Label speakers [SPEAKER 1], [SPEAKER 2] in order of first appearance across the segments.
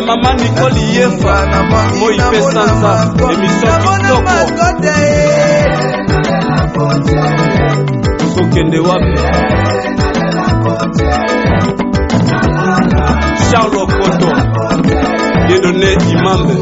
[SPEAKER 1] Maman Nicole Yefa, Moïpe Sansa, émission Kitoko. Sokende Wapi, Charles Okoto, Dieudonné Imambe.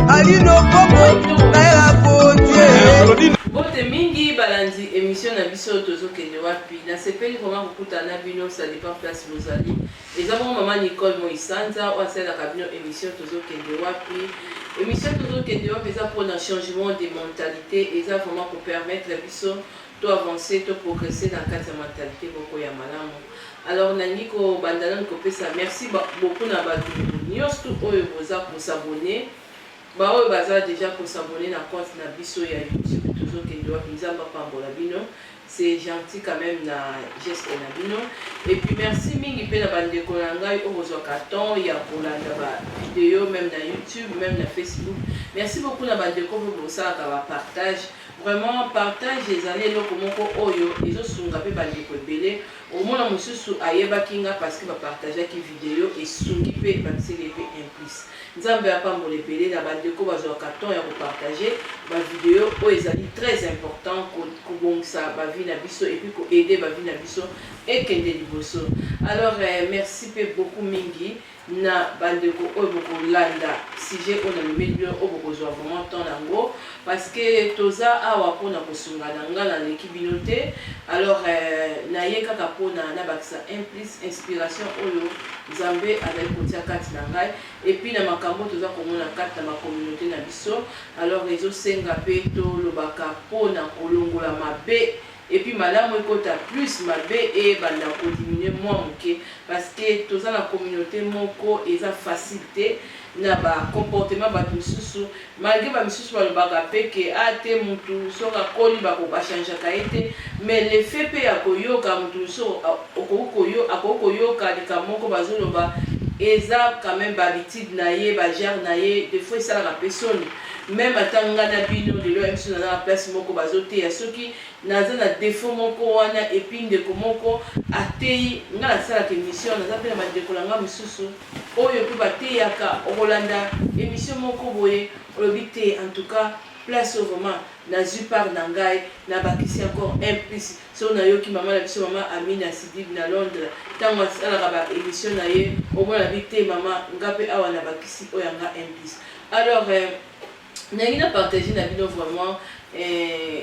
[SPEAKER 1] Alino Bobo, Naila Côtier.
[SPEAKER 2] Bote mingi balandi émission na biso tozokende wapi na sepeli vraiment kokutana bino ça dépend place bozali ezamo maman Nicole Moïsanza osala kabino émission tozokende wapi émission tozokende wapi eza pour un changement de mentalité eza vraiment pour permettre biso to avancer to progresser dans quatre mentalité boko ya malamu alors nandiko bandana ko pesa merci beaucoup na batu nyonso oyo boza ko s'abonner ba oyo baza déjà ko s'abonner na compte na biso ya YouTube c'est gentil quand même na geste na bino et puis merci mingi pe na bande ko ngai o bozo carton ya kolanda ba vidéo même na YouTube même na Facebook merci beaucoup na bande ko bo ça ka partage vraiment partage les années loko moko oyo ezo sunga pe bande ko belé au moins mususu ayeba kinga parce que ba partager ki vidéo et sungi pe ba tsele pe implice nzambe apambola ebele na bandeko bazwa carton ya kopartager ba vidéo oyo ezali très important kobongisa ba vie na biso et puis ko aider ba vie na biso ekende liboso alors merci pe beaucoup mingi na bandeko oyo bokolanda sujet oyo na lumeli oyo bokozwa vraiment temps nango parce que toza awa mpona kosunga na nga na leki bino te alors naye kaka mpona nabakisa implice inspiration oyo nzambe azali kotia kati na ngai et puis na makambo toza komona kati na communauté na biso alors ezosenga mpe tolobaka mpona kolongola mabe et puis malamu ekota plus mabe et banda kodiminuer moins moke parce que toza na communauté moko eza facilité na ba comportement ba misusu malgré ba misusu balobaka peke ate mutu soka koli bako bachanja kaete mais le fait pe ya koyoka mutu so akokoyoka de kamoko bazoloba eza quand même ba habitude na ye ba genre na ye des fois ça la personne même atanga na bino de lo msu na place moko bazote ya soki naza na défaut moko wana et puis ndeko moko atei ngala sala ke mission naza pe na bandeko langa misusu oyo pe bateyaka okolanda émission moko boye olobite en tout cas place au vraiment na zupar na ngai na bakisi encore implice so na yoki mama la biso mama Amina Sidib na Londres tango asala ba émission na ye au moins la bite mama ngape awa na bakisi oyanga implice alors n'a partagé na bino vraiment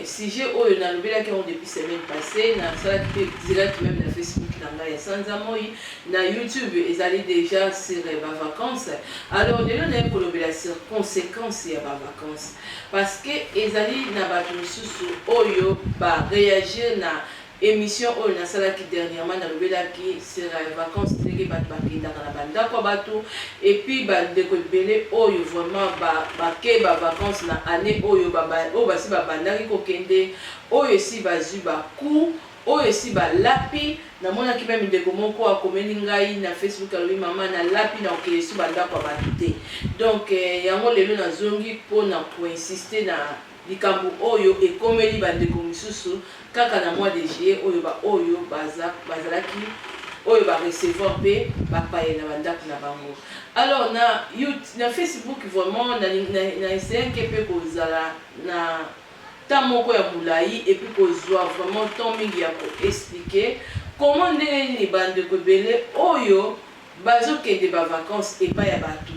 [SPEAKER 2] sujet oyo na lobela ki on depuis semaine passée na sala ki direct même na Facebook na ngai Sanza Moi na YouTube ezali déjà sur ba vacances alors lelo na ko lobela sur conséquences ya ba vacances parce que ezali na ba mususu oyo ba réagir na émission oyo na sala ki dernièrement na lobela ki sur les vacances teke bat bakenda na banda ko bato et puis ba de ko belé oyo vraiment ba ke ba vacances na année oyo ba o basi ba banda ko kende oyo si ba zuba ku oyo si ba lapi na mona ki même de ko moko akomeli ngai na Facebook alobi mama na lapi na okele su banda ko baté donc yango lelo na zongi pona pour insister na likambo oyo ekomeli bandeko misusu kaka na mois de juillet oyo ba oyo bazalaki oyo ba recevoir pe ba paye na bandako na bango alors na Facebook vraiment na essayer que pe kozala na temps moko ya mulai et puis kozwa vraiment temps mingi ya ko expliquer comment ndenge ni bandeko belé oyo bazokende ba vacances et pas ya bato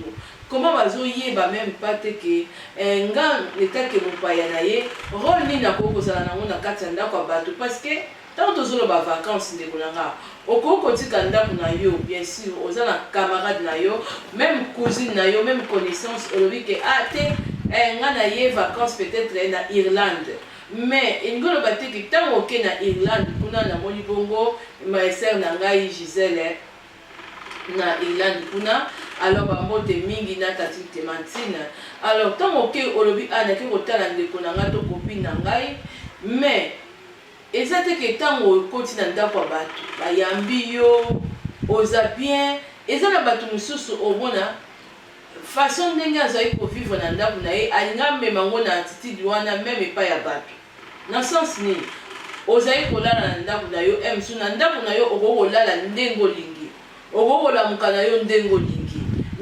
[SPEAKER 2] comment bazoyeba même pas te que nga l'état que mon paya na ye rôle ni na ko kozala nango na kati ya ndako bato parce que tant tozolo ba vacances ndeko nanga okoko tika ndako na yo bien sûr oza na camarade na yo même cousine na yo même connaissance olobi que ate nga na ye vacances peut-être na Irlande mais ingolo bate que tant oké na Irlande kuna na moni bongo ma sœur na ngai Gisèle na Irlande kuna alors bamote mingi na tati Clémentine alors tant oké olobi ana ke kotala ndeko na nga to copine na ngai mais ezate ke tango koti na ndako bato bayambi yo oza bien ezana bato mususu obona façon ndenge azali ko vivre na ndako na ye alinga memango na attitude wana même pas ya bato na sens nini ozali kolala na ndako na yo emsu na ndako na yo okolala ndenge olingi okolamuka na yo ndenge olingi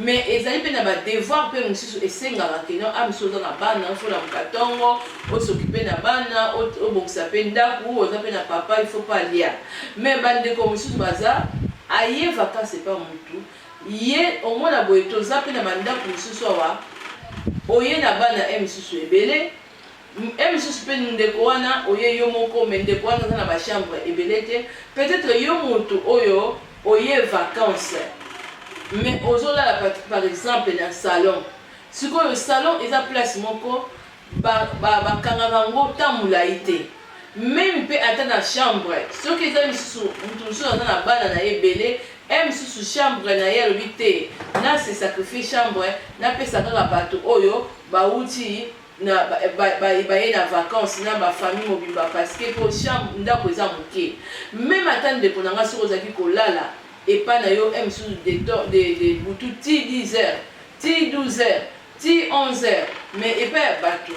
[SPEAKER 2] mais ezali mpe na badevoir mpe mosusu esengaka keno amisi oza na bana ofolamuka ntongo osokipe na bana obongisa mpe ndako oza mpe na papa il faut pas lia mais bandeko mosusu baza aye vacance epa mutu ye omona boye toza mpe na bandako mosusu awa oye na bana misusu ebele misusu mpe ndeko wana oye yo moko me ndeko wana aza na bachambre ebele te peut-être yo motu oyo oye vacance mais ozolala par exemple na salon sikoyo salon eza place moko bakangaka yango ta molai te même mpe ata na chambre soki eza misusu mutu mosusu aza na bana na ye ebele misusu chambre na ye alobi te na se sacrifie chambre napesa kaka bato oyo bauti baye na vacance na bafamille mobimba parce que po chambre ndako eza moke même ata ndeko na nga soki ozalaki kolala epa na yo misusu de butu ti 10 heures ti 12 heures ti 11 heures mais epa ya bato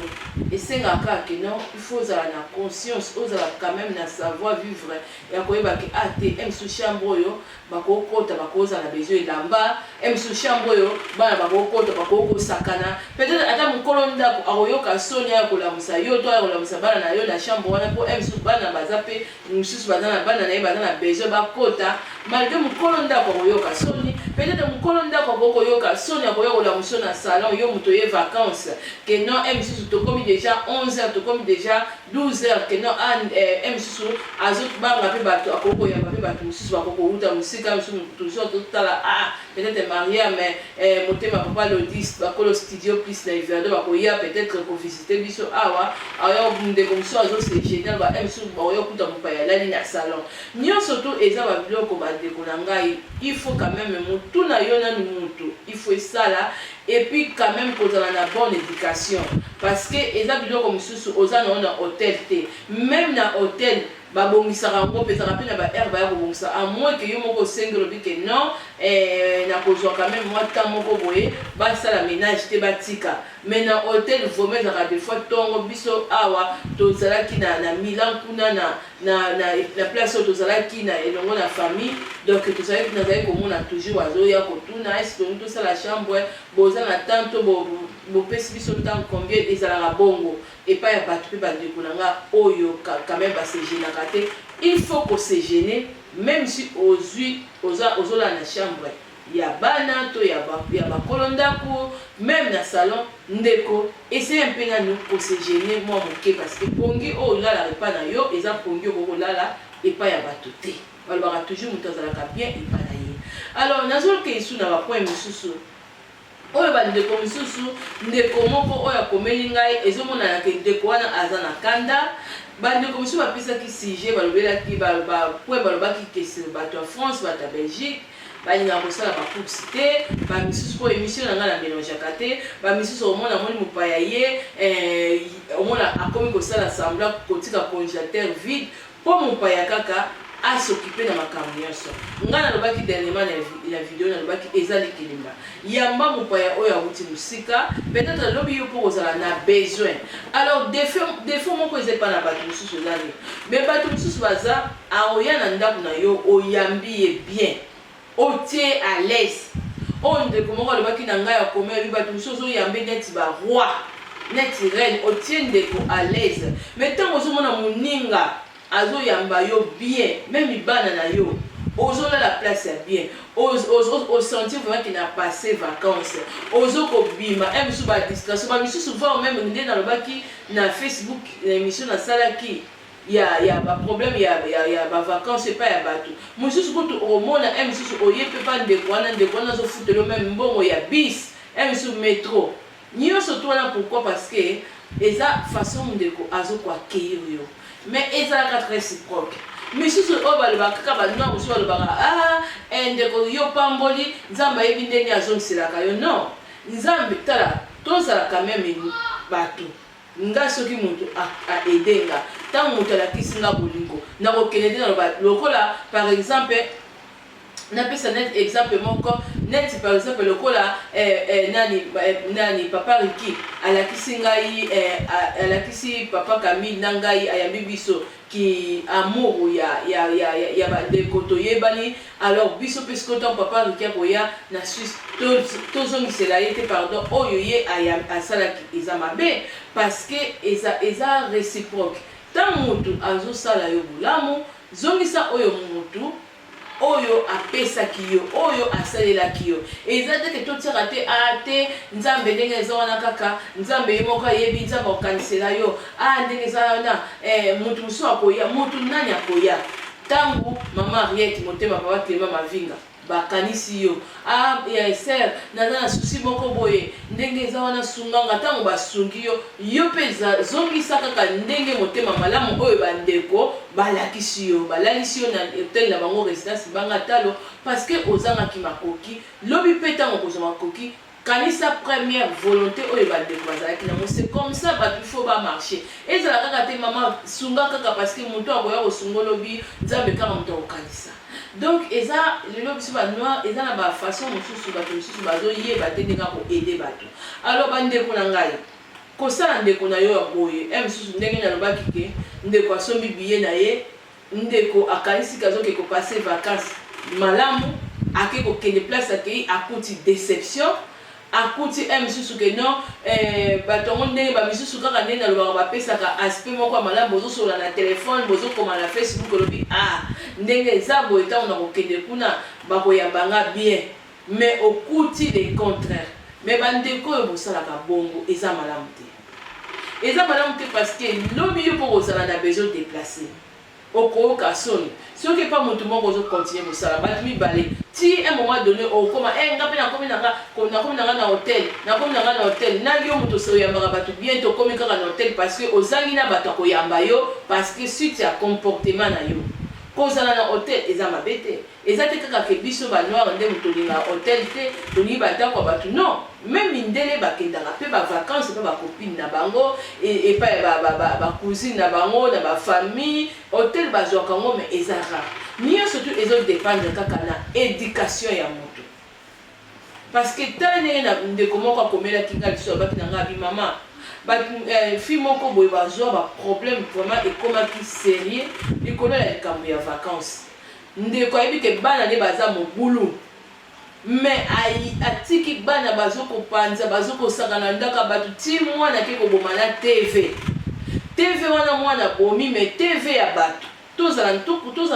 [SPEAKER 2] esengaka ke non il faut ozala na conscience ozala quand même na savoir vivre ya koyebaki te misusu chambre oyo bakokota bakozala besoin elamba misusu chambre oyo bana bakokota bakokosakana peut-être ata mokolo ndako akoyoka soni ya kolamusa yo to akolamusa bana na yo na chambre wana mpo misusu bana baza mpe mosusu baza na bana na ye baza na besoin bakota malgré mokolo ndako akoyoka soni peut-être mokolo ndako akoyoka soni akoyokola mosusu na salon yo moto ye vacance que non misusu tokomi déjà 11 heures tokomi déjà 12 heures que non misusu azobanga mpe bato akokoyamba mpe bato mosusu bakokouta mosika mosusu toujours totala peut-être maria mais motema papa lodis bakolo studio plus na iverdo bakoya peut-être kovisite biso awa aya ndeko mosusu azose génial misusu bakoya okuta mopaya alali na salon nyonso to eza babiloko bandeko na ngai il faut quand même motu na yo nanu mutu il faut esala et puis quand même kozala na bonne éducation parce que eza biloko mosusu oza na hôtel te même na hôtel babongisaka yango pesaka mpe na baheure baya kobongisa à moins que yo moko osengi lobi ke non nakozwa quand même mwa temps moko boye basala ménage te batika mais na hôtel vraiment ezaka des fois ntongo biso awa tozalaki na milan kuna na place oyo tozalaki na elongo na famille donc nazali komona toujours azoya kotuna eske tosala chambre boza na temps to bopesi biso temps combien ezalaka bongo epai ya bato mpe bandeko na nga oyo quand même basegenaka te il faut kose gene même si ozolala na chambre ya bana to ya bakolo ndako même na salon ndeko essaye mpe nanu kose gene mwa moke parce que pongi oyo olala epai na yo eza pongi okokolala epai ya bato te balobaka toujours moto azalaka bien epai na ye alors nazoloka esu na bapoint mosusu oyo bandeko mosusu ndeko moko oyo akomeli ngai ezomonana ke ndeko wana aza na kanda bandeko mosusu bapesaki sujet balobelaki bapoint balobaki kese bato ya France bato ya Belgique balingaka kosala bapublicité bamisusu po émission na ngai na mélangeaka te bamisusu omona moni mopaya ye omona akomi kosala semblant kotika congélateur vide mpo mopaya kaka asokipe na makambo nyonso ngai nalobaki dernièrement na video nalobaki ezali kelimba yamba mopaya oyo awuti mosika peut-être alobi yo mpo kozala na besoin alors defo moko eza epa na bato mosusu ezali mais bato mosusu baza aoya na ndako na yo oyambi ye bien otie à l'aise oyo ndeko moko alobaki na ngai akomi abi bato mosusu ozoyambe neti baroi neti reine otie ndeko à l'aise mais ntango ozomona moninga azoyamba yo bien même bana na yo ozolala place ya bien osentir vraiment qu'il n'a passé vacances ozokobima misusu badistraction bamisusu va même nde nalobaki na Facebook na émission nasalaki ya baproblème ya bavacances epai ya bato mosusu kutu omona misusu oye mpe pa ndeko wana azofutelo même mbongo ya bis misusu métro nyonso to wana pourquoi parce que eza façon ndeko azokwakeir yo mais ezalaka très réciproque misusu oyo balobaka kaka banoi mosusu balobaka ndeko yo pamboli nzambe ayebi ndenge azongiselaka yo non nzambe tala tozala quand même bato nga soki moto aedenga ntango moto alakisi nga bolingo nakokende te naloba lokola par exemple napesa net exemple moko net par exemple le kola nani papa Ricky alakisi ngai alakisi papa Camille nangai ayambi biso qui amour ya de kotoye bani alors biso pesco ton papa Ricky koya na Suisse tozongi cela était pardon oyo ye asala ki ezamabe parce que eza réciproque tant mutu azo sala yo bulamu zongisa oyo mutu oyo apesaki yo oyo asalelaki yo eza te ke totiaka te te nzambe ndenge eza wana kaka nzambe ye moko ayebi nzambe okanisela yo ndenge eza wana mutu mosusu akoya mutu nani akoya ntango mama Ariete motema papa Clément Mavinga bakanisi yo ya Esther naza na susi moko boye ndenge eza wana sunganga ntango basungi yo mpe zongisa kaka ndenge motema malamu oyo bandeko balakisi yo balalisi yo na hotel na bango résidence banga talo parce que ozangaki makoki lobi mpe ntango kozwa makoki kanisa première volonté oyo bandeko bazalaki nango c'est comme ça bato il faut bamarché ezala kaka te mama sunga kaka parce que moto akoya kosunga olobi nzambe kaka moto akokanisa donc eza lelo biso banoir eza na bafaçon mosusu bato mosusu bazoyeba te ndenge koede bato alors bandeko na ngai kosala ndeko na yo ya boye mosusu ndenge nalobaki ke ndeko asombi biye na ye ndeko akanisi kazoke kopase vacances malamu ake kokende place akei akuti déception akuti misusu ke non batongo ndenge bamisusu kaka ndenge nalobaka bapesaka aspect moko ya malamu bozosola na telefone bozokoma na Facebook olobi ndenge eza boye ntango na kokende kuna bakoyambanga bien mais okuti le contraire mais bandeko oyo bosalaka bongo eza malamu te parce que lobi yo mpo kozala na besoin déplacer okoyoka soni soki pa motu moko ozocontinue kosala bato mibale ti un moment donné okoma nga mpe nakomi nanga na hotel nangi yo moto oyoyambaka bato bien tokomi kaka na hotel parce que ozangi na bato akoyamba yo parce que suite ya comportement na yo kozala na hotel eza mabe te eza te kaka ke biso banoir nde motolinga hotel te tolingi batako ya bato non même mindele bakendaka mpe bavacances mpe bakopine na bango epai bacousine na bango na bafamille hotel bazwaka yango mais eza rare nyonso tu ezodépendre kaka na éducation ya moto parce que tala ndenge na ndeko moko akomelaki nga liso abaki na nga abi mama fille moko boye bazwa baproblème vraiment ekomaki sérieux likolo ya likambo ya vacances ndeko ayebi ke bana nde baza mobulu mais atiki bana bazokopanza bazokosakana ndaka bato ti mwana ke koboma na tv wana mwana bomi mais tv ya bato tozala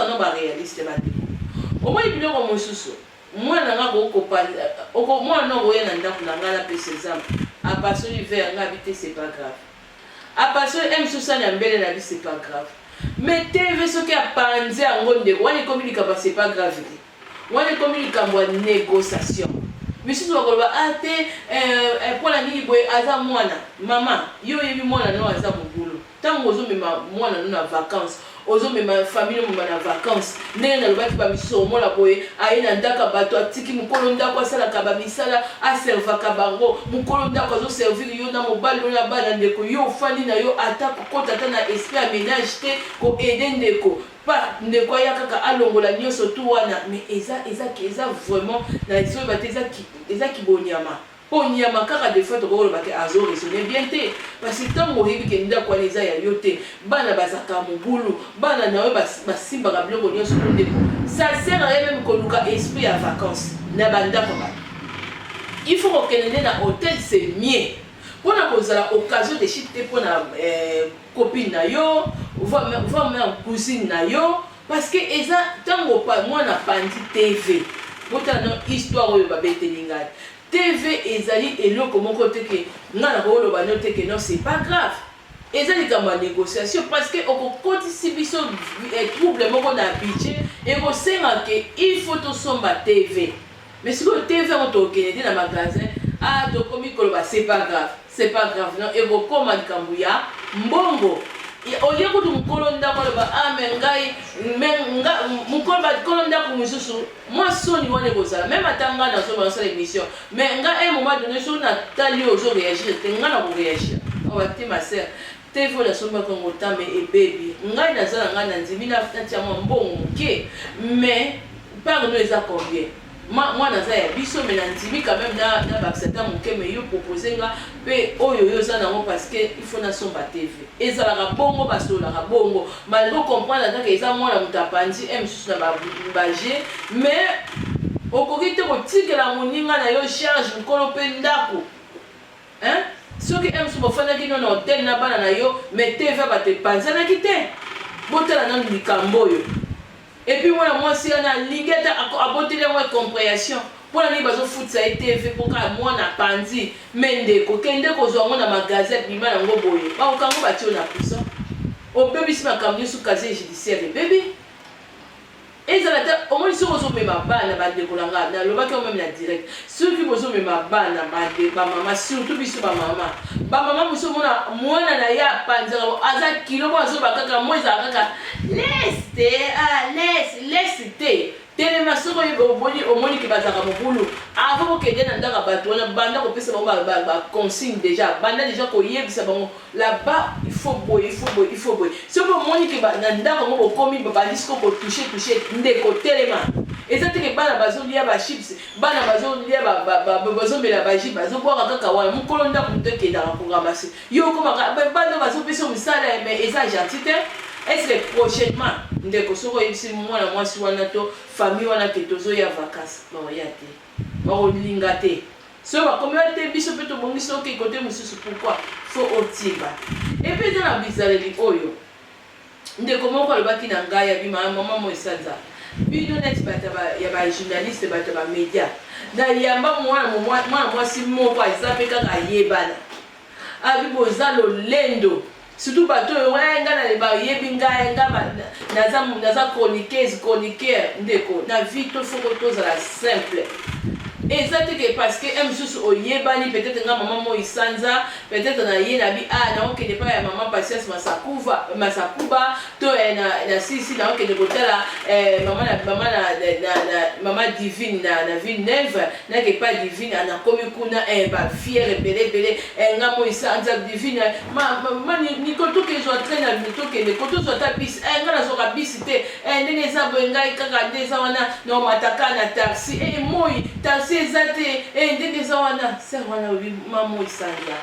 [SPEAKER 2] no baréaliste bandeko omoi biloko mosusu mwana nga kokopanza mwana nakoya na ndako na nga na pesa exemple apasoli vers nga habité c'est pas grave apasoli msusani ya mbele na bi c'est pas grave mais tv soki apanze yango ndeko wana ekomi likambo c'est pas grave te wana ekomi likambo ya négociation misusu bakoloba te mpona nini boye aza mwana mama yo oyebi mwana no aza mobulu ntango ozomema mwana no na vacances ozomema famille omema na vacances ndenge nalobaki bamisusu omona boye aye na ndako bato atiki mokolo ndako asalaka bamisala aservaka bango mokolo ndako azoservir yo na mobali oyo na bana ndeko yo ofandi na yo ata kokota ata na esprit ya ménage te koede ndeko pa ndeko aya kaka alongola nyonso tu wana mais eza vraiment na liso oyo bate eza kibonyama po nyama kaka des fois tokoloba ke azo raisonner bien te parce que ntango oyebi ke ndako wana eza ya yo te bana bazaka mobulu bana na yo basimbaka biloko nyonso to ndeko ça sert à rien même koluka esprit ya vacances na bandako bato il faut kokende nde na hôtel c'est mieux mpona kozala occasion de chite te mpona copine na yo voire même cousine na yo parce que eza ntango mwana pandi tv botala na histoire oyo babeteli ngai TV ezali eloko moko teke nga na koloba no teke non c'est pas grave ezali kama négociation parce que okokotisi biso trouble moko na budget ekosenga ke il faut tosomba TV mais sikoyo TV yango tokende te na magasin tokomi koloba c'est pas grave non ekokoma likambo ya mbongo olie kutu mukolo ndako loba ngai mukolo ndako mosusu mwa soni wana ekozala même ata ngai nazoba nasala émission mais ngai un moment donné soki natali oyo ozoréagir te ngai na koréagir oba te ma sœur te fo nasombaka yango tame ebebi ngai naza na ngai na ndimi natia mwa mbongo moke mais parno eza combien moi naza ya biso mais nandimi quand même na bakisata moke mais yo proposer nga pe oyo yo za nango parce que il faut na somba TV ezalaka bongo basolaka bongo malgré comprendre que eza mwana moto apandi mosusu na baje mais okoki te kotikela moninga na yo charge nkolo mpe ndako soki mosusu bofandaki no na hotel na bana na yo mais TV bato epanzanaki te botala nanu likambo oyo et puis mwana mwasi ana alingi ata aboteli yango compréhension mpona nini bazofutisa ye TV mpo kaka mwana apandi me ndeko kende kozwa yango na magazin bima nango boye bakokango batio na prison obebisi makambo nyonso casier judiciaire ebebi ezala te omoni soki ozomema bana bandeko na nga nalobaki yo meme na direct soki bozomema bana bamama surtout biso bamama moso omona mwana na ye apanzaka aza kilo bo azoba kaka mo ezala kaka lese te telema soki omoni ke bazalaka mobulu avant kokende na ndako bato wana banda kopesa bango baconsigne déjà banda déjà koyebisa bango là-bas il faut boye soki omoni ke na ndako yango bokomi babandisi ko kotouche ndeko telema eza teke bana bazolia bachips bana bazolia bazomela baji bazobwaka kaka wana mokolo ndako moto ekendaka koramase yo okomaka banda bazopesa misala mais eza gentil te est-ce que prochainement ndeko soki oyebisi mwana mwasi wana to famille wana ke tozoya vacances baoya te bakolinga te soki bakomi wa te biso mpe tobongisi oke kote mosusu pourquoi faut otiba epuis eza na bizaleli oyo ndeko moko alobaki na ngai abima mama mo esanza bino neti bato ya bajournaliste bato ya bamédia na yamba mwana mwasi moko aza mpe kaka ayebana abi boza lolendo surtout bato oyo nga na bayebi ngai nga naza chroniqueur ndeko na vie tofoko tozala simple eza teke parce que mosusu oyebani peut-être nga mama mo isanza peut-être na ye na bi naokende pa ya mama Patience Masakuba to na sisi naokende kotala mama Divine na ville neuve nake pa Divine anakomi kuna bafiere ebele nga mo isanza Divine nikotoke ezwa train na tokende kotozwa ta bisi nga nazoka bisi te ndenge eza boye ngai kaka nde eza wana na omataka na taxi moi taxi eza te ndenge eza wana ser wana obi mamo isanza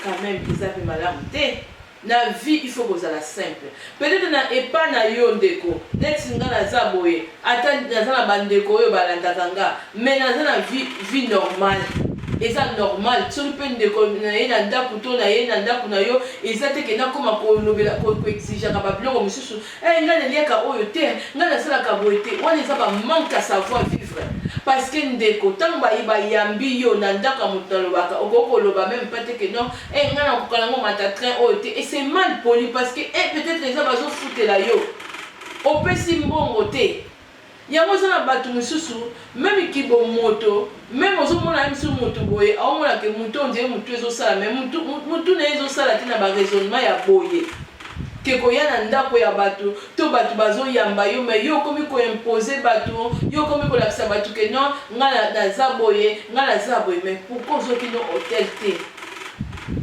[SPEAKER 2] quand même eza mpe malamu te na vie il faut kozala simple peut-être na epa na yo ndeko neti nga naza boye ata naza na bandeko oyo balandaka nga mais naza na vie normale eza normal soki mpe ndeko na ye na ndako to na ye na ndako na yo eza te ke nakoma kolobela koexigaka babiloko mosusu ngai naliaka oyo te ngai nasalaka boye te wana eza bamanque à savoir vivre parce que ndeko ntango bayambi yo na ndako ya moto nalobaka okoki koloba même pas te ke non ngai nakoka nango mata train oyo te et c'est mal poli parce que peut-être eza bazofutela yo opesi mbongo te yango eza na bato mosusu meme kibo moto meme ozomona ye mosusu motu boye aomonake motu ondie motu ezosala mais motu na ye ezosala te na baraisonnement ya boye ke koya na ndako ya bato to bato bazoyamba yo mais yo okomi koimpose bato yo okomi kolakisa bato ke non ngai naza boye mais pourquoi ozoki no hotel te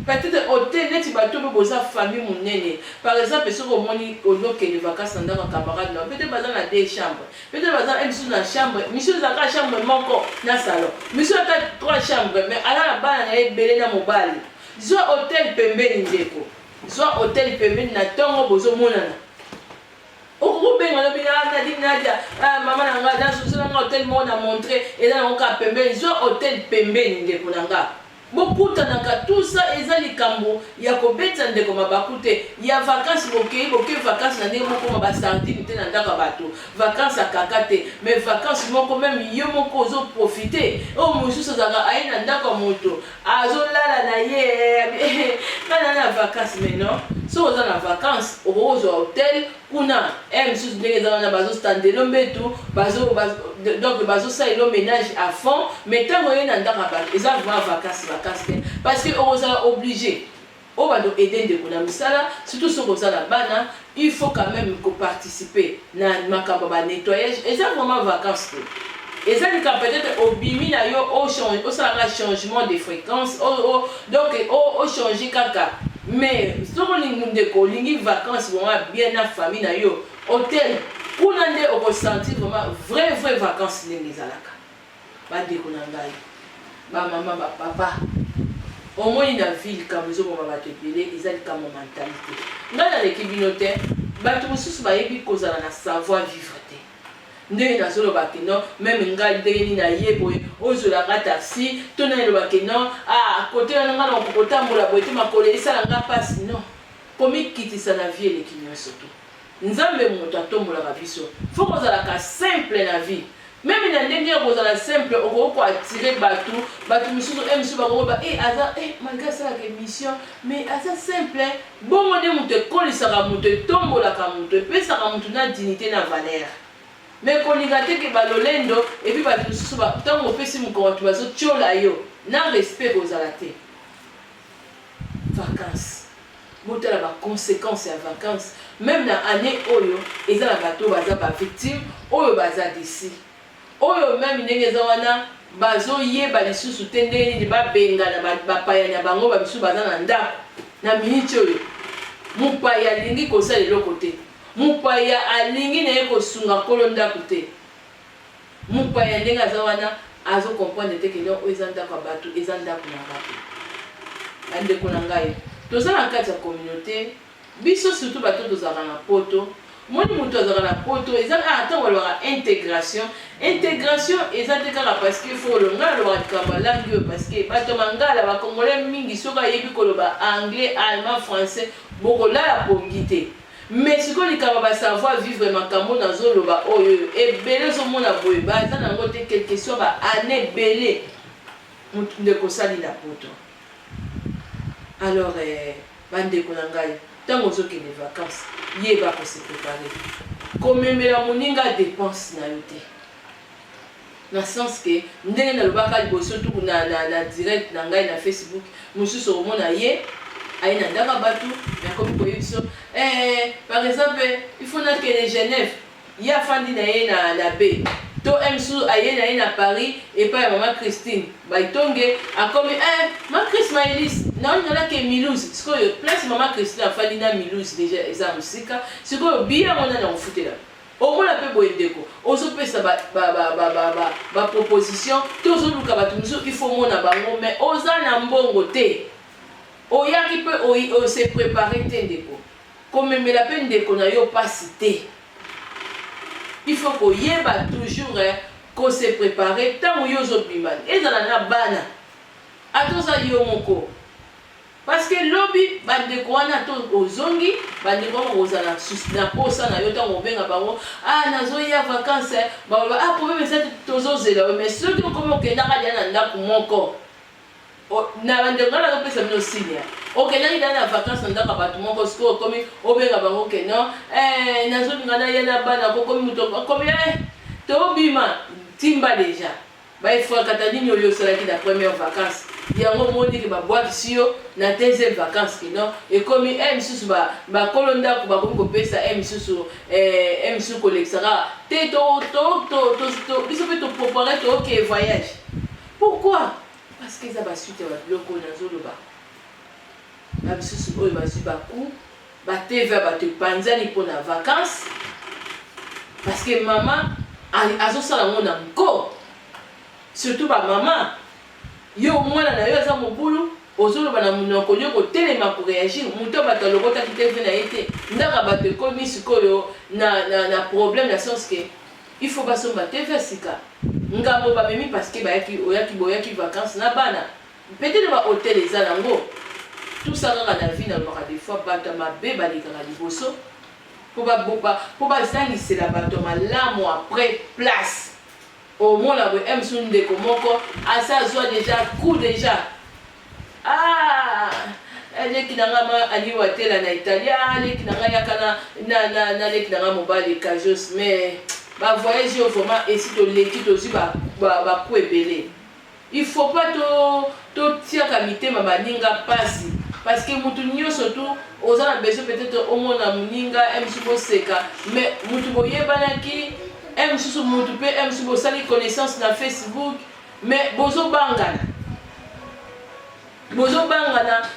[SPEAKER 2] peut-être hôtel neti bato mpe boza famille monene par exemple soki omoni olokende vacances na ndako camarade na peut-être baza na 2 chambres peut-être baza misu na chambre misu ezalaka chambre moko na salon misu ata 3 chambres mais ala na bana na ye ebele na mobali zwa hôtel pembeni ndeko zwa hôtel pembeni na ntongo bozomonana okobenga lobi nadia mama na nga nasosolanga hôtel moko na montre eza nango kaka pembeni zwa hôtel pembeni ndeko na nga bokutanaka tout ça eza likambo ya kobeta ndeko mabaku te ya vacances boke vacances na ndenge moko basardine te na ndako bato vacances akaka te mais vacances moko même yo moko ozoprofite oyo mosusu azalaka aye na ndako ya moto azolala na ye kana na vacances mais non so oza na vacances okozwa hotel kuna mosusu ndenge eza wana bazostandelo mbetu donc bazosalela ménage à fond mais ntango oye na ndako ya bato eza vraiment vacances parce que on est obligé on va aider ndeko na misala surtout soki ozala bana il faut quand même participer na makambo ba nettoyage et ça vraiment vacances et ça peut-être obimi na yo osalaka changement de fréquence donc o changer kaka mais soki olingi ndeko olingi vacances vraiment bien na famille na yo hôtel kuna nde okosentir vraiment vrai vacances ndenge ezalaka. Bandeko na ngai bamama bapapa omoni na ville kambo ezoboma bato ebele eza likambo mentalité. Ngai naleki bino te bato mosusu bayebi kozala na savoir vivre te ndenge nazoloba ke non meme ngai ndenge nini naye boye ozolanga taxi to nayeloba ke non kote wana ngai na kotambola boye te makolo esalanga mpasi non komikitisa na vie eleki nyonso to nzambe moto atombolaka biso fo kozalaka simple na vie. Même dans les derniers kozala simple on peut attirer batou misusu misusu bakoba aza malgré ça la mission mais aza simple bon modèle muto kolisaka muto tombolaka muto pesaka muto na dignité na valeur mais kolinga te ke balolendo et puis batou misusu ba tango pesi mukoko tu bazo tchola yo na respect kozala te. Vacances muto la ba conséquences ya vacances même na année oyo ezala bato baza ba victime oyo baza d'ici oyo même ndenge eza wana bazoyeba lisusu te ndenge nini babengana bapaya na bango babisu baza na ndako na miniti oyo mopaya alingi kosala eloko te mopaya alingi na ye kosunga nkolo ndako te mopaya ndenge aza wana azokomprendre te ke oyo eza ndako ya bato eza ndako na bato. Bandeko na ngai toza na kati ya communauté biso surtout bato tozalaka na poto moni mutu azalaka na poto eza ntango alobaka intégration eza te kaka parce que faut olonga alobaka likambo ya langue oyo parce que bato mangala bakongolais mingi soki ayebi koloba anglais allemand français bokolala pongi te mais sikoyo likambo basavoir vivre makambo nazoloba oyo ebele ozomona boye baza nango te quelque soit baane ebele ndeko osali na poto. Alors bandeko na ngai ntango ozokende vacances yeba kose préparer komemela moninga dépense na yo te na sens ke ndenge nalobaka liboso tuku na direct na ngai na Facebook mosusu omona ye aye na ndaka bato nakomi koyebi biso par exemple il faut nakende Genève ye afandi na ye na B to msu aye na ye na Paris epai ya mama Christine baitonge akomi ma Chris Maëlys naonalake Milouz sikoyo place mama Christine afandi na Milouz déjà eza mosika sikoyo biya mona na kofutela omona mpe boye ndeko ozopesa baproposition te ozoluka bato mosusu il faut mona bango mais oza na mbongo te oyaki mpe ose prépare te ndeko komemela mpe ndeko na yo pasi te. Il faut koyeba toujours ko se préparer tant yo zobima ezala na bana atoza yo moko parce que lobby bandeko wana to ozongi bandeko ozala na posa na yo tango benga bango nazoya vacances ba problème c'est tozozela mais soki okomi okendaka dia na ndako moko na bandeko wana topesa bino signe okendaki dia na vacances na ndako bato moko sikoyo okomi obenga bango ke non nazolinga naya na bana kokomi moto okomi tobima timba déjà baefrakata nini oyo osalaki na première vacances yango moniki babwakisi yo na deuxième vacances kino ekomi misusu bakolo ndako bakomi kopesa misusu kolekisaka te biso mpe topropare tooke voyage. Pourquoi? Parce que eza basuite ya babiloko oyo nazoloba babisusu oyo bazwi baku bateva bato epanzani mpona vacances parce que mama azosala ngo na nko surtout bamama yo mwana na yo aza mobulu ozoloba na monoko yo kotelema koreagir moto bato alokotaki tv na ye te ndaka bato ekomi sikoyo na problème na sens ke il faut basomba tv sika ngambo bamemi parce que boyaki vacances na bana peut-être bahotel eza nango tout ça kaka na vie nalobaka des fois bato mabe balekaka liboso po basangisela bato malamu après place omona boye msu ndeko moko asa azwa déjà coup déjà leki nanga ma aliwa tela na Italia leki nanga yaka na leki nanga mobali kajos mais ba voyage yo vraiment esi to leki to zi ba ku ebele il faut pas to tiaka mitema baninga pasi parce que mutu nyonso tu oza na besoin peut-être omona muninga msu boseka mais mutu boyebanaki msusu mutu pe msusu bosali connaissance na Facebook mais bozobangana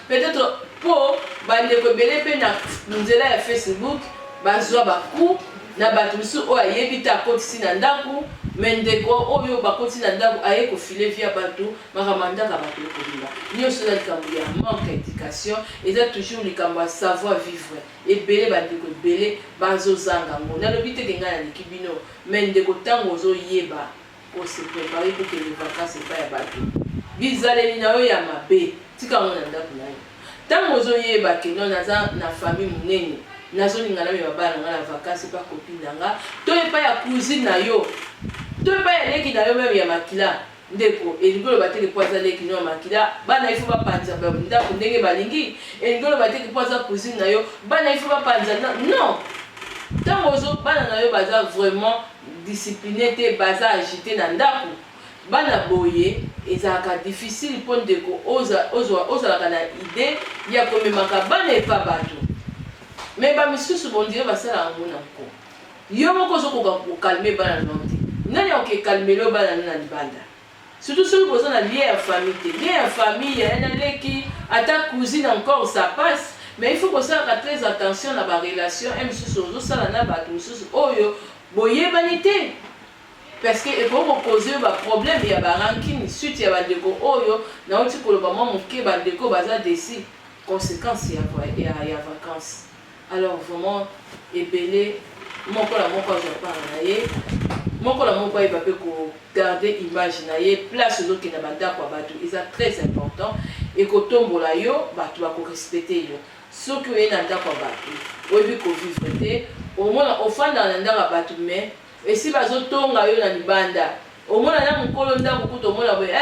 [SPEAKER 2] peut-être po bandeko ebele mpe na nzela ya Facebook bazwa baku na bato mosusu oyo ayebi te akotisi na ndako me ndeko oyo bakotisi na ndako aye kofile via bato makambo ya ndako ya bato ekobima nyonso eza likambo ya manque ya éducation eza toujours likambo ya savoir vivre ebele bandeko ebele bazozanga ngo nalobi teke ngai naleki bino me ndeko ntango ozoyeba ose prépare po kende vacances epai ya bato bizaleli na yo ya mabe tika ngo na ndako na yo ntango ozoyeba keno naza na famille monene nazolinga na bana nga na vacances pa copine nanga to epai ya cousine na yo to epai ya leki na yo meme ya makila ndeko elingolo bateke po aza leki no ya makila bana ifo bapanza ndako ndenge balingi elingolo bateke po aza cousine na yo bana ifo bapanza non ntango bana na yo baza vraiment discipliné te baza agité na ndako bana boye ezalaka difficile mpo ndeko ozalaka na idée ya komemaka bana epa bato me bamisusu bondire basala yango na nko yo moko ozokoka kokalme bana no te nani akokekalmele bana no na libanda surtout soki boza na lien ya famille te lien ya famille ya na leki ata cousine encore ça passe mais il faut kosalaka très attention na barelation misusu ozosala na bato misusu oyo boyebani te parce que ekoki kokoze baproblème ya barankine suite ya bandeko oyo nauti koloba mwa moke bandeko baza desi conséquence ya vacances alors vraiment ebele moko la moko azopara na ye moko la moko ayeba mpe kogarde image na ye place ozokenda bandako ya bato eza très important ekotombola yo bato bakorespecte yo soki oye na ndako ya bato oyebi kovivre te omona ofandaka na ndako ya bato mais esi bazotonga yo na libanda omona na mokolo ndako kuta omona boye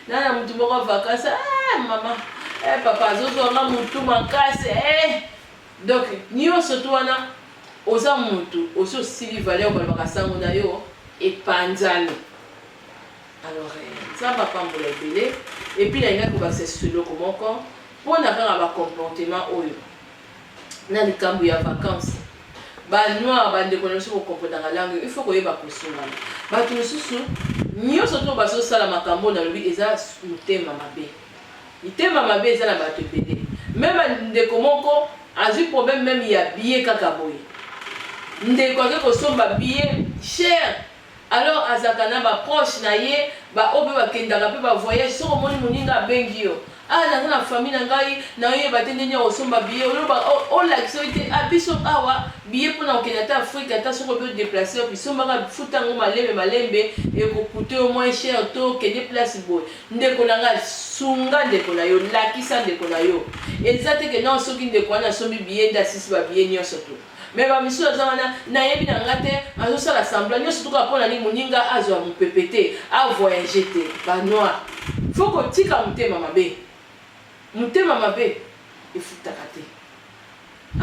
[SPEAKER 2] nana mutu moko vacances mama papa azozwanga mutu makasi donc nyonso to wana oza mutu osi osili valeur balobaka sango na yo epanzani alors nzambe apambola ebele epuis nalinga kobakisa eloko moko mpona kaka bacomportement oyo na likambo ya vacances banoir bandeko na biso kokomportanga langue il faut koyeba kosungana bato mosusu nyonso to bazosala makambo nalobi eza motema mabe mitema mabe eza na bato ebele meme ndeko moko azwi problème même ya billet kaka boye ndeko ake kosomba billet cher alors azaka na baproche na ye baoyo mpe bakendaka mpe bavoyage soko omoni moninga abengi yo naza na famille na ngai nayoyeba te ndenge kosomba billet oloba olakisa yo te biso awa billet mpona kokende ata afrique ata soko mpe odeplace yo bisombaka futa yango malembe ekokute yo moins cher to okende place boye ndeko na ngai sunga ndeko na yo lakisa ndeko na yo eza te ke non soki ndeko wana asombi billet nde asisi babillet nyonso to mais bamisusu aza wana nayebi na nga te azosala semblant nyonso toka mpona nini moninga azwa mopepe te avoyage te banoir fo kotika motema mabe efutaka te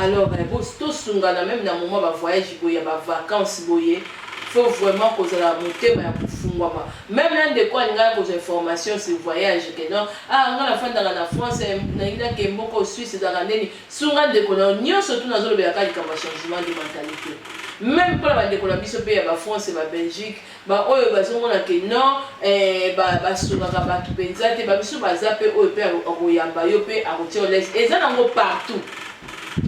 [SPEAKER 2] alors tosungana même na moment bavoyage boye ya bavacances boye faut vraiment kozala motema ya kofungwama même na ndeko alingaka kozwa information sur voyage ke non nga nafandaka na France nayinaki mboko Suisse ezalaka ndeni sunga ndeko na nyonso tu nazolobelaka likambo ya changement de mentalité même mpona bandeko na biso mpe ya bafrance babelgique baoyo bazomona ke non basungaka bato mpenza te babiso baza mpe oyo mpe akoyamba yo mpe akotia olese eza nango partout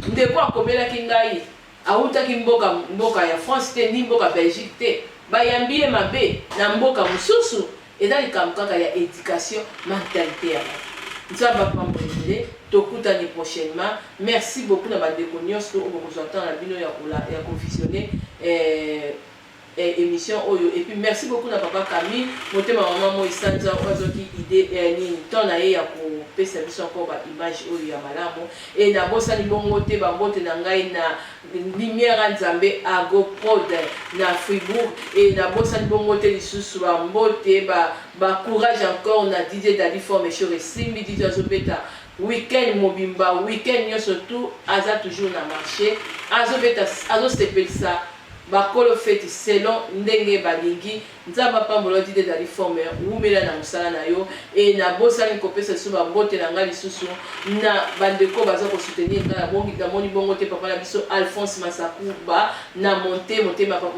[SPEAKER 2] ndeko akomelaki ngai autaki mboka ya France te ni mboka Belgique te bayambi ye mabe na mboka mosusu eza likambo kaka ya éducation mentalité ya bato nzambe apambolele tokutani prochainement merci beaucoup na bandeko nyonso oyo bokozwa ntango na bino ya kovisionne émission oyo et puis merci beaucoup na papa Camille motema maman moi sanza ozoki idée ni temps na ye ya kopesa biso encore ba image oyo ya malamu et na bosani bongo te bambote na ngai na lumière nzambe agoprod na Fribourg et na bosani bongo te lisusu bambote ba courage encore na DJ Daddy Formation et Simbi DJ azobeta week-end mobimba week-end nyonso tout aza toujours na marché azobeta azosepelisa bakolo feti selon ndenge balingi nzamba pambola dide dali forme umela na musala na yo e na bosani kopesa so babote na ngali susu na bandeko baza ko soutenir na bongi na moni bongo te papa na biso Alphonse Masakuba na monte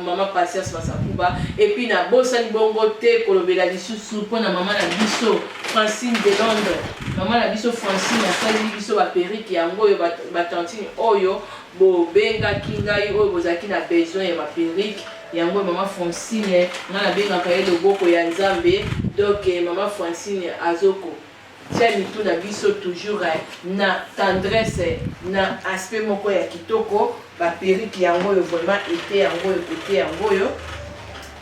[SPEAKER 2] mama Patience Masakuba et puis na bosani bongo te kolobela lisusu pona mama na biso Francine de Londres mama na biso Francine na sali biso ba periki yango yo ba tantine oyo bobengaki ngai oyo bozalaki na besoin ya baperike yango mama Francine nga nabengaka ye loboko ya nzambe. Donc mama Francine azoko tia mitu na biso toujours na tendresse na aspect moko ya kitoko baperike yango oyo vraiment ete yango oyo kote yango oyo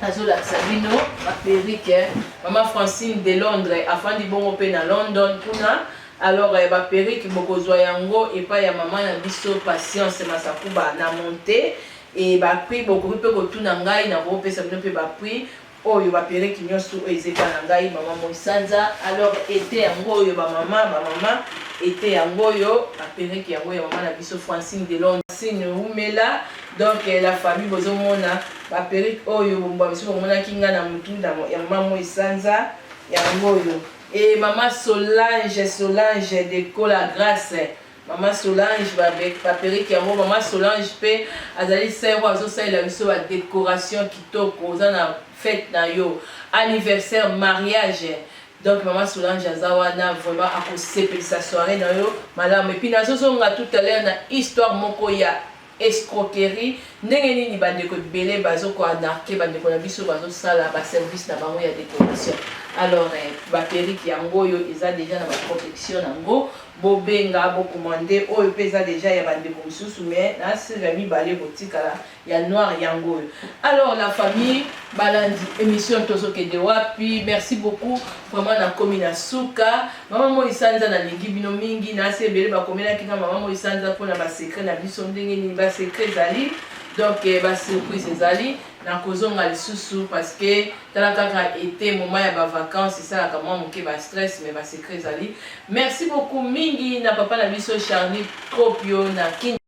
[SPEAKER 2] azolakisa bino baperike mama Francine de Londres afandi bongo mpe na London kuna. Alors baperike bokozwa yango epai ya mama na biso Patience Masakuba na monte et baprix bokoki mpe kotuna ngai na kopesa bino mpe baprix oyo baperike nyonso oyo ezeka na ngai mama Moisanza. Alors ete yango oyo bamama ete yango oyo baperike yango ya mama na biso Francine de Londres Francine Umela. Donc la famille bozomona baperike oyo bomba biso bomonaki nga na mutu ya mama Moisanza yango oyo. Et maman Solange de Cola Grâce. Maman Solange baperike yango maman Solange pe azali sero azosalela biso ba décoration kitoko oza na fête na yo anniversaire mariage. Donc maman Solange azawana vraiment akosepelisa soirée na yo malamu. Et puis nazozonga tout à l'heure na histoire moko ya escroquerie ndenge nini bandeko belé bazoko anarqué bandeko na biso bazosala ba service na bango ya décoration. Alors baperike yango oyo eza déjà na ba protection nango bobenga bokomande oyo pesa déjà ya bandeko mosusu mais na sira mibale botikala ya noir yango oyo. Alors la famille balandi émission tozokende wapi. Merci beaucoup vraiment na komi na suka mama Moisanza na lingi bino mingi na sebele bakomelaki na mama Moisanza mpona ba secret na biso ndenge nini ba secret zali. Donc ba surprise ezali na kozonga lisusu parce que tala kaka été moment ya ba vacances ça la kama moke ba stress mais ba secret ezali. Merci beaucoup mingi na papa na biso Charlie Tropio na